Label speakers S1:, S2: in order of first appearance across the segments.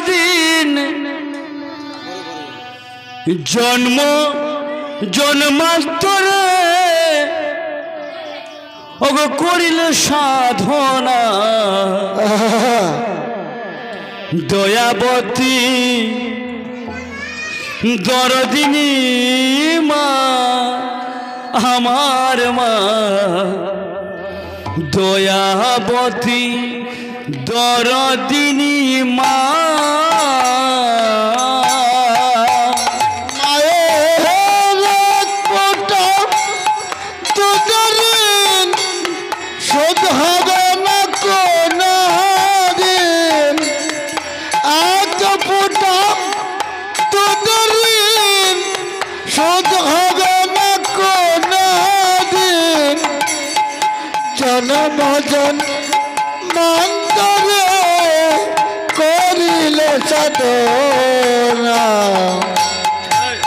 S1: দিন জন্ম জন্মান্তরে ওগো করিলে সাধনা দয়াবতী দরদিনী মা আমার মা দয়াবতী দরদিনী মা
S2: জনমজন মন্তরে করিলে সাধনা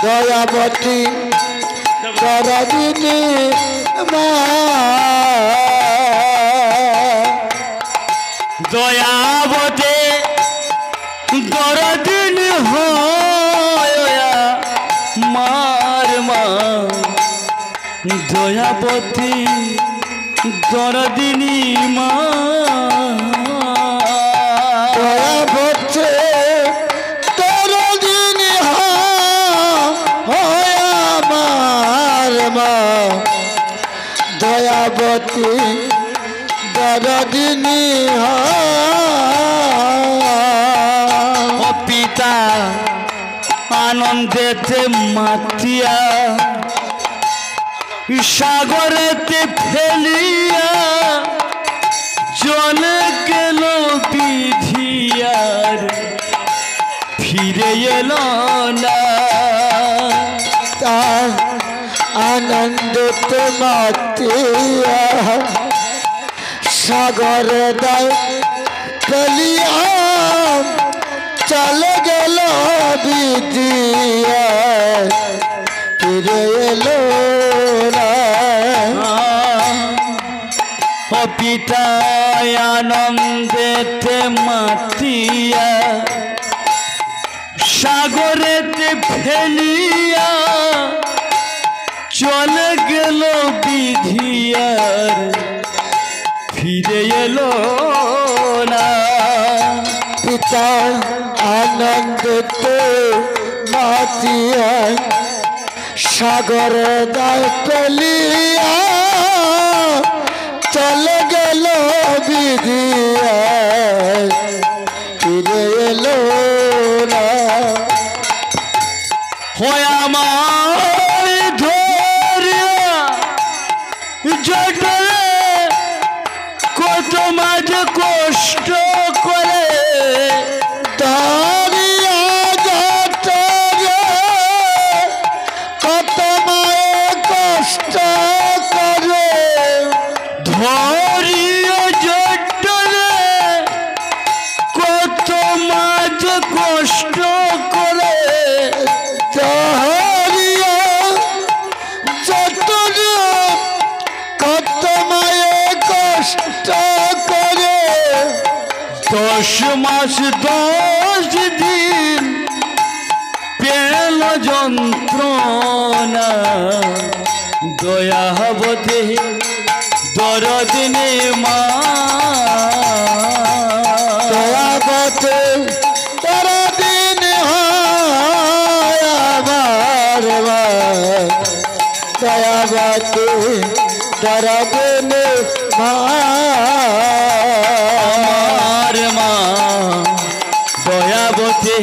S2: দয়াবতী দরদিনী মা
S1: দয়াবতী দরদিনী হয় মার মা দয়াবতী দরদিনী মা
S2: দয়াবতী দরদিনী হয় আমার মা দয়াবতী দরদিনী
S1: ও পিতা আনন্দেতে মাতিয়া সাগরেতে ফেলিয়া চলে গেল বিধিয়ার ফিরে এলো না
S2: তার আনন্দতে মাতিয়া সাগরে দায় ফেলিয়া চলে গেল বিধিয়া ফিরে এলো
S1: পিতা আনন্দেতে মাতিয়া সাগরেতে ফেলিয়া চলে গেল বিধিয়ার ফিরে এলো না
S2: পিতা আনন্দেতে মাতিয়া সাগরে দায় ফেলিয়া চলে গেল বিধিয়া ফিরে এলো না
S1: হয় আমার ধরিয়া জটলে কত মাঝে কষ্ট করে
S2: ধরিয়া জটলে কত মায়ে কষ্ট করে
S1: ধরিয়া জটলে কত মাঝে কষ্ট করে
S2: ধরিয়া জটলে কত মায়ে কষ্ট করে
S1: 10 মাস 10 দিন পেল যন্ত্রণা দয়াবতী দরদিনী মা
S2: দয়াবতী দরদিনী হয় আমার মা দয়াবতী দরদিনী মা
S1: আমার মা দয়াবতী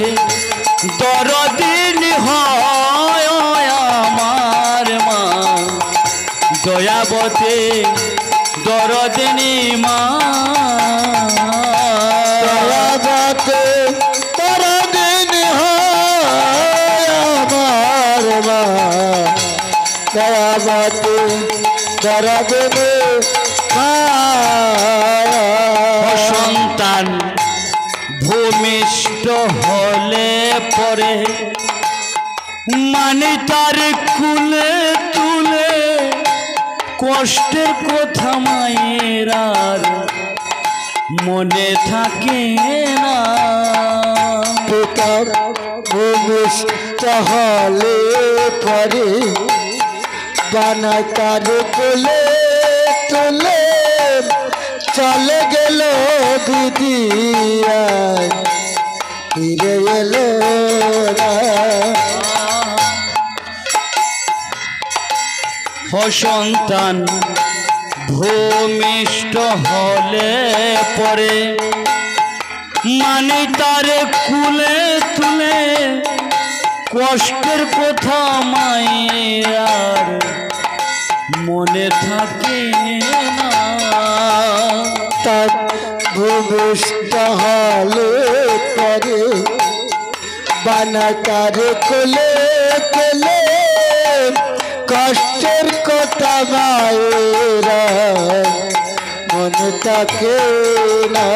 S1: দরদিনী হয় আমার মা দয়াবতী দরদিনী মা
S2: দয়াবতী দরদিনী হয় আমার মা দয়াবতী দরদিনী মা
S1: সন্তান ভূমিষ্ঠ হলে পরে মানে তার কুলে তুলে কষ্টের কথা মায়ের আর মনে থাকে না
S2: ভূমিষ্ঠ হলে পরে বানায় তার কোলে তুলে চলে গেল দিদিয়া ফিরে এলো না।
S1: সন্তান ভূমিষ্ঠ হলে পরে মানে তারে কুলে তুলে কষ্টের কথা মায়ের মনে থাকে না।
S2: তার ভূমিষ্ঠ হলে পরে বানায় তার কোলে কোলে কষ্টের কথা মায়েরা মনে থাকে না।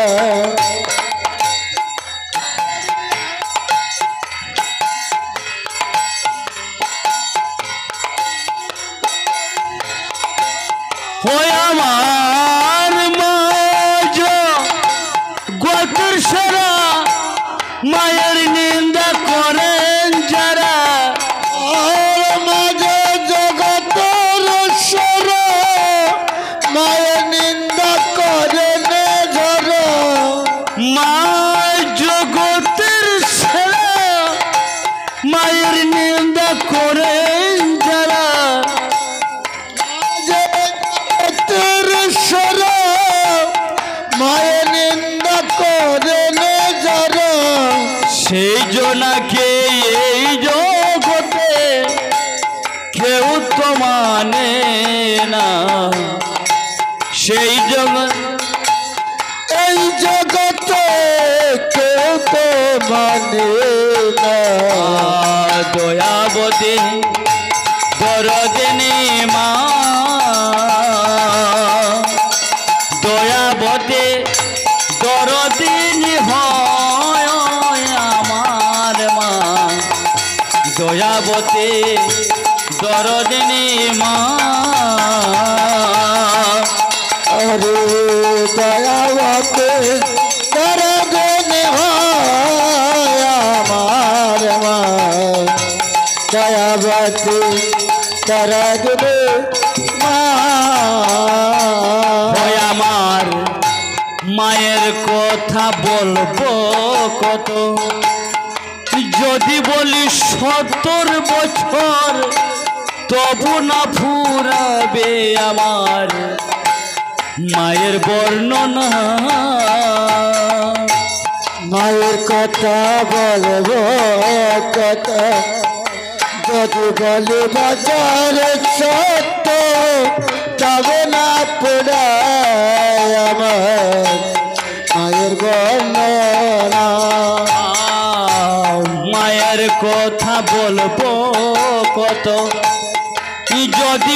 S1: ওই আমার মা গোত্র সারা মায়ের নিন্দা করেন যারা
S2: মাঝে জগতের সরা মায়ের নিন্দা করে ঝরা
S1: মা জগতের সারা মায়ের নিন্দা করেন যারা
S2: জগতের সরা মায়ের নিন্দা করে ঝরা
S1: সেই জনাকে এই জগতে কেউ তো মানে না। সেই জগৎ
S2: এই জগতে কেউ তো মানে না।
S1: দয়াবতী দরদিনী মা দয়াবতী দরদিনী হয় আমার মা দয়াবতী দরদিনী মা।
S2: আরে দয়াবতে দরদিনী হয় আমার মা দয়াবতে দরদিনী মা।
S1: হয় আমার মায়ের কথা বলবো কত যদি বলি 70 বছর তবু না ফুরাবে আমার মায়ের বর্ণনা।
S2: মায়ের কথা বলবো কথা যদি বলি বাজার সত্য তবে না পড়ায় আমার মায়ের বর্ণনা।
S1: মায়ের কথা বলবো কত যদি